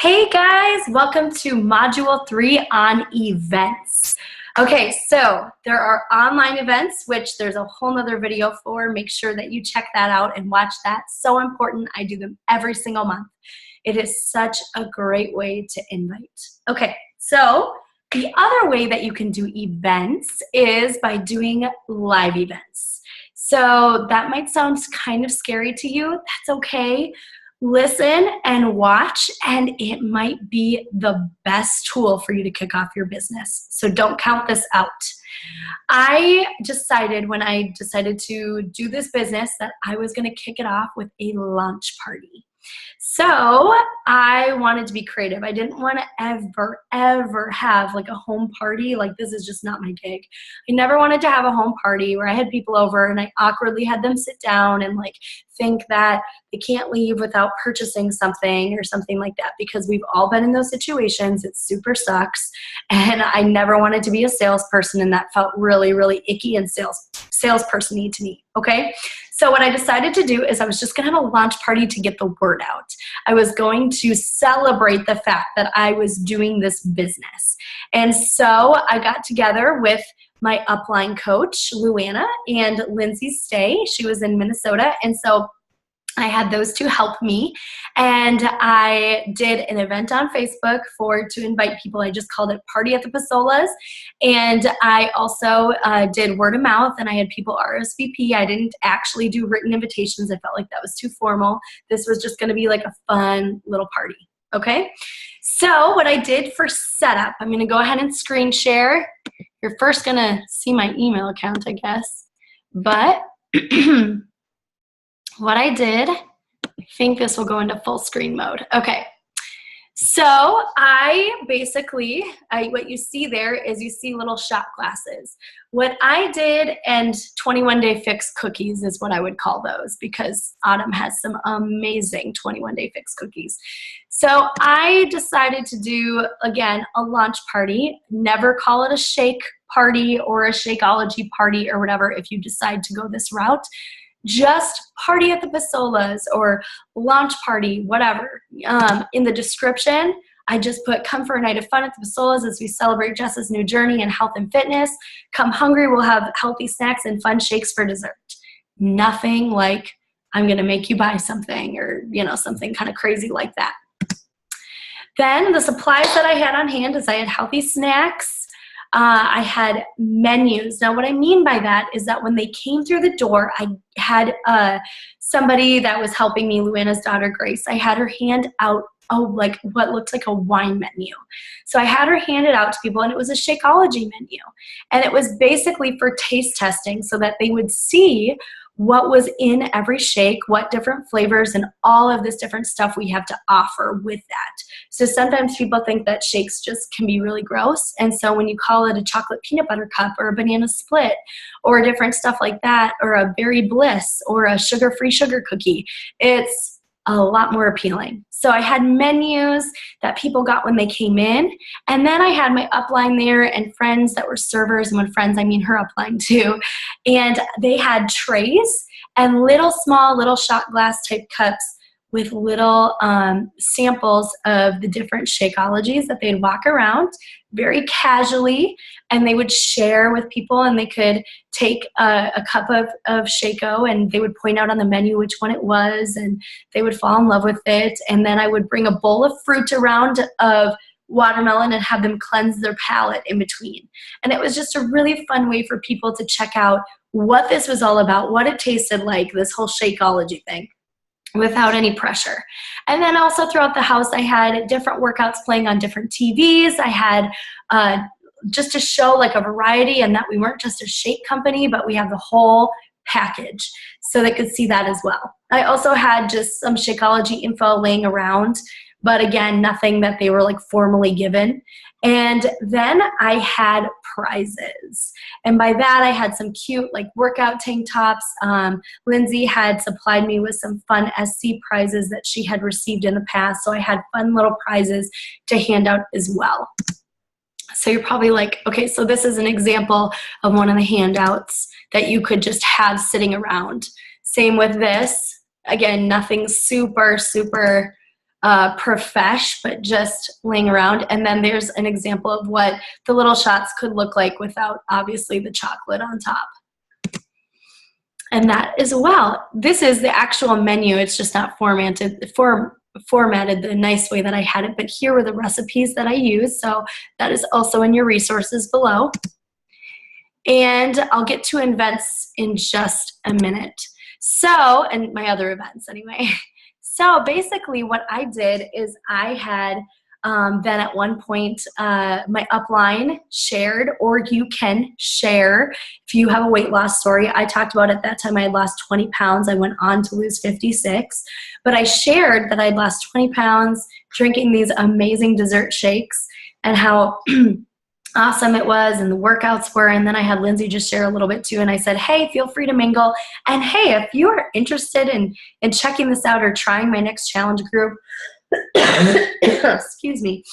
Hey guys, welcome to Module 3 on events. Okay, so there are online events, which there's a whole nother video for. Make sure that you check that out and watch that. So important. I do them every single month. It is such a great way to invite. Okay, so the other way that you can do events is by doing live events. So that might sound kind of scary to you. That's okay. Listen and watch, and it might be the best tool for you to kick off your business. So don't count this out. I decided when I decided to do this business that I was going to kick it off with a launch party. So I wanted to be creative. I didn't want to ever have like a home party. Like, this is just not my gig. I never wanted to have a home party where I had people over and I awkwardly had them sit down and like think that they can't leave without purchasing something or something like that, because we've all been in those situations. It super sucks. And I never wanted to be a salesperson, and that felt really, really icky and salesperson-y to me. Okay. So what I decided to do is I was just going to have a launch party to get the word out. I was going to celebrate the fact that I was doing this business. And so I got together with my upline coach, Luanna, and Lindsay Stay. She was in Minnesota. And so I had those two help me, and I did an event on Facebook to invite people. I just called it Party at the Pesolas, and I also did word of mouth, and I had people RSVP. I didn't actually do written invitations. I felt like that was too formal. This was just going to be like a fun little party, okay? So what I did for setup, I'm going to go ahead and screen share. You're first going to see my email account, I guess, but what I did, I think this will go into full screen mode. Okay, so what you see there is you see little shot glasses. What I did, and 21-day fix cookies is what I would call those, because Autumn has some amazing 21-day fix cookies. So I decided to do, again, a launch party. Never call it a shake party or a Shakeology party or whatever if you decide to go this route. Just Party at the Pesolas or launch party, whatever. In the description, I just put, come for a night of fun at the Pesolas as we celebrate Jess's new journey in health and fitness. Come hungry, we'll have healthy snacks and fun shakes for dessert. Nothing like I'm going to make you buy something or, something kind of crazy like that. Then the supplies that I had on hand is I had healthy snacks. I had menus. Now, what I mean by that is that when they came through the door, I had somebody that was helping me, Luanna's daughter, Grace. I had her hand out, like what looked like a wine menu. So I had her hand it out to people, and it was a Shakeology menu. And it was basically for taste testing so that they would see what was in every shake, what different flavors, and all of this different stuff we have to offer with that. So sometimes people think that shakes just can be really gross. And so when you call it a chocolate peanut butter cup or a banana split or different stuff like that, or a berry bliss or a sugar-free sugar cookie, it's a lot more appealing. So I had menus that people got when they came in, and then I had my upline there and friends that were servers, and when friends, I mean her upline too, and they had trays and little shot glass type cups with little samples of the different Shakeologies that they'd walk around very casually, and they would share with people, and they could take a cup of Shako, and they would point out on the menu which one it was, and they would fall in love with it. And then I would bring a bowl of fruit around of watermelon and have them cleanse their palate in between. And it was just a really fun way for people to check out what this was all about, what it tasted like, this whole Shakeology thing, without any pressure. And then also throughout the house, I had different workouts playing on different TVs. I had just to show like a variety, and that we weren't just a shake company, but we have the whole package, so they could see that as well. I also had just some Shakeology info laying around, but again, nothing that they were like formally given. And then I had prizes. And by that, I had some cute like workout tank tops. Lindsay had supplied me with some fun SC prizes that she had received in the past. So I had fun little prizes to hand out as well. So you're probably like, okay, so this is an example of one of the handouts that you could just have sitting around. Same with this. Again, nothing super profesh, but just laying around. And then there's an example of what the little shots could look like without obviously the chocolate on top. And that is, well, this is the actual menu. It's just not formatted the nice way that I had it, but here were the recipes that I use. So that is also in your resources below. And I'll get to events in just a minute. So, and my other events anyway. So basically what I did is I had then at one point my upline shared, or you can share if you have a weight loss story. I talked about at that time I had lost 20 pounds. I went on to lose 56. But I shared that I'd lost 20 pounds drinking these amazing dessert shakes and how awesome it was and the workouts were. And then I had Lindsay just share a little bit too. And I said, hey, feel free to mingle. And hey, if you are interested in checking this out or trying my next challenge group, excuse me,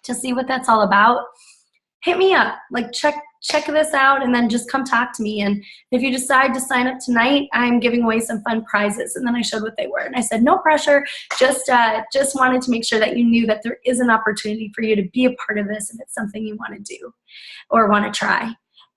to see what that's all about, hit me up. Like check this out and then just come talk to me. And if you decide to sign up tonight, I'm giving away some fun prizes. And then I showed what they were. And I said, no pressure, just wanted to make sure that you knew that there is an opportunity for you to be a part of this if it's something you want to do or want to try.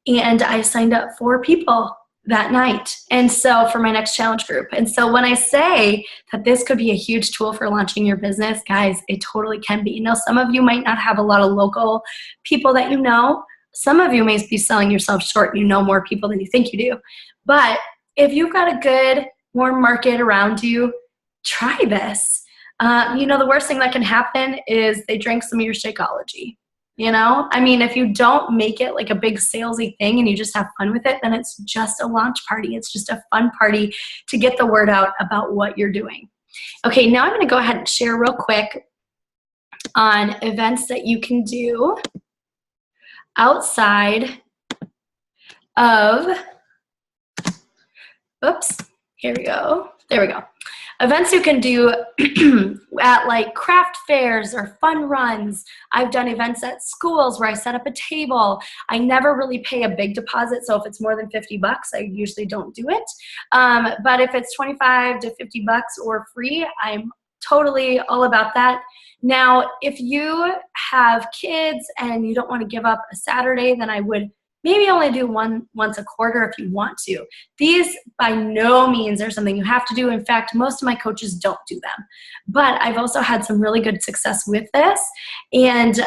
And I signed up 4 people that night. And so for my next challenge group. And so when I say that this could be a huge tool for launching your business, guys, it totally can be. Now, some of you might not have a lot of local people that you know. Some of you may be selling yourself short. You know more people than you think you do. But if you've got a good, warm market around you, try this. The worst thing that can happen is they drink some of your Shakeology. I mean, if you don't make it like a big salesy thing and you just have fun with it, then it's just a launch party. It's just a fun party to get the word out about what you're doing. Okay, now I'm going to go ahead and share real quick on events that you can do outside of, oops, here we go. There we go. Events you can do at like craft fairs or fun runs. I've done events at schools where I set up a table. I never really pay a big deposit, so if it's more than 50 bucks, I usually don't do it. But if it's 25 to 50 bucks or free, I'm totally all about that. Now, if you have kids and you don't want to give up a Saturday, then I would maybe only do once a quarter if you want to. These by no means are something you have to do. In fact, most of my coaches don't do them. But I've also had some really good success with this. And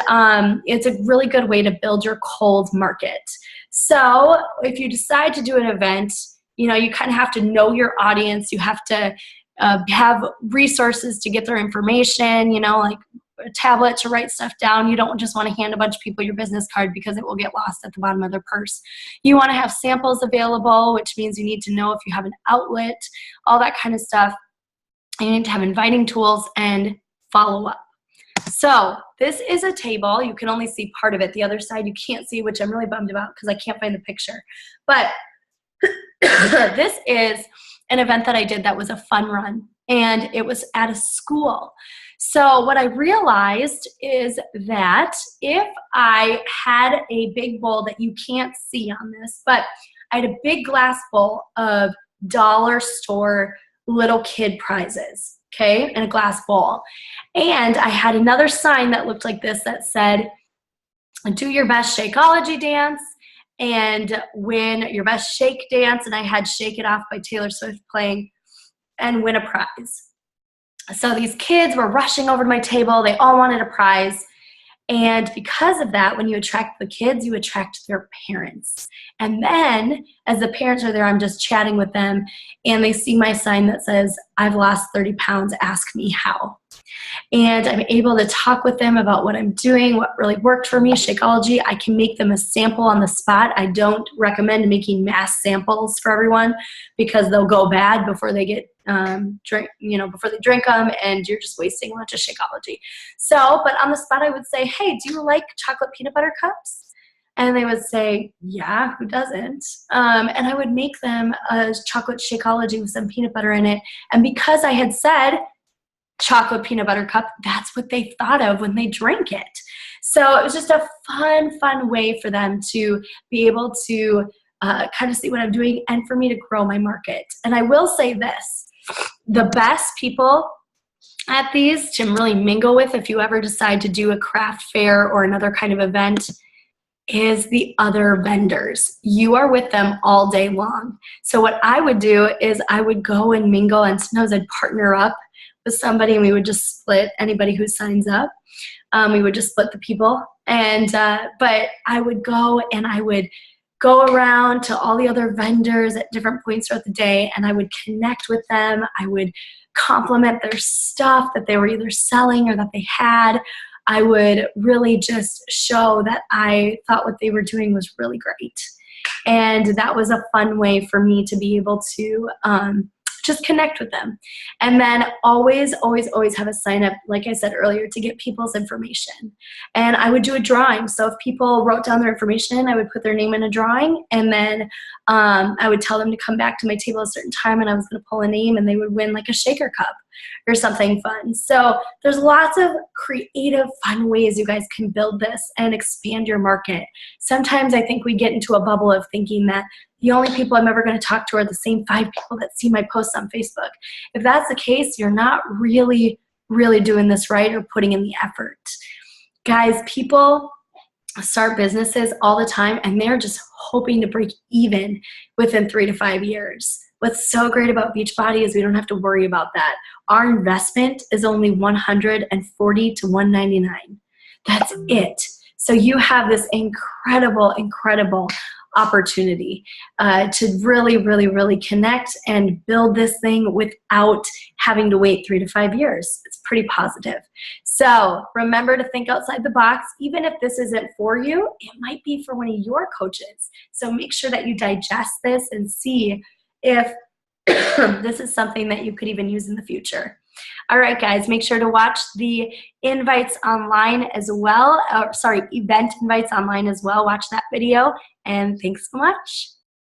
it's a really good way to build your cold market. So if you decide to do an event, you kind of have to know your audience. You have to have resources to get their information, like a tablet to write stuff down. You don't just want to hand a bunch of people your business card because it will get lost at the bottom of their purse. You want to have samples available, which means you need to know if you have an outlet, all that kind of stuff. You need to have inviting tools and follow up. So this is a table. You can only see part of it. The other side you can't see, which I'm really bummed about because I can't find the picture. But this is an event that I did that was a fun run, and it was at a school. So what I realized is that if I had a big bowl that you can't see on this, but I had a big glass bowl of dollar store little kid prizes, okay, in a glass bowl. And I had another sign that looked like this that said, do your best Shakeology dance and win your best shake dance. And I had Shake It Off by Taylor Swift playing and win a prize. So these kids were rushing over to my table. They all wanted a prize. And because of that, when you attract the kids, you attract their parents. And then as the parents are there, I'm just chatting with them and they see my sign that says, I've lost 30 pounds, ask me how. And I'm able to talk with them about what I'm doing, what really worked for me, Shakeology. I can make them a sample on the spot. I don't recommend making mass samples for everyone because they'll go bad before they get before they drink them, and you're just wasting a bunch of Shakeology. So, but on the spot, I would say, hey, do you like chocolate peanut butter cups? And they would say, yeah, who doesn't? And I would make them a chocolate Shakeology with some peanut butter in it. And because I had said chocolate peanut butter cup, that's what they thought of when they drank it. So it was just a fun way for them to be able to kind of see what I'm doing and for me to grow my market. And I will say this, the best people at these to really mingle with if you ever decide to do a craft fair or another kind of event is the other vendors. You are with them all day long. So what I would do is I would go and mingle, and sometimes I'd partner up with somebody and we would just split anybody who signs up. We would just split the people. And but I would go and I would go around to all the other vendors at different points throughout the day, and I would connect with them. I would compliment their stuff that they were either selling or that they had. I would really just show that I thought what they were doing was really great. And that was a fun way for me to be able to just connect with them. And then always, always, always have a sign up, like I said earlier, to get people's information. And I would do a drawing. So if people wrote down their information, I would put their name in a drawing, and then I would tell them to come back to my table at a certain time, and I was going to pull a name, and they would win like a shaker cup or something fun. So there's lots of creative, fun ways you guys can build this and expand your market. Sometimes I think we get into a bubble of thinking that the only people I'm ever going to talk to are the same 5 people that see my posts on Facebook. If that's the case, you're not really, really doing this right or putting in the effort. Guys, people start businesses all the time, and they're just hoping to break even within 3 to 5 years. What's so great about Beachbody is we don't have to worry about that. Our investment is only $140 to $199. That's it. So you have this incredible, incredible opportunity to really, really, really connect and build this thing without having to wait 3 to 5 years. It's pretty positive. So remember to think outside the box. Even if this isn't for you, it might be for one of your coaches. So make sure that you digest this and see if this is something that you could even use in the future. All right, guys, make sure to watch the invites online as well. Event invites online as well. Watch that video, and thanks so much.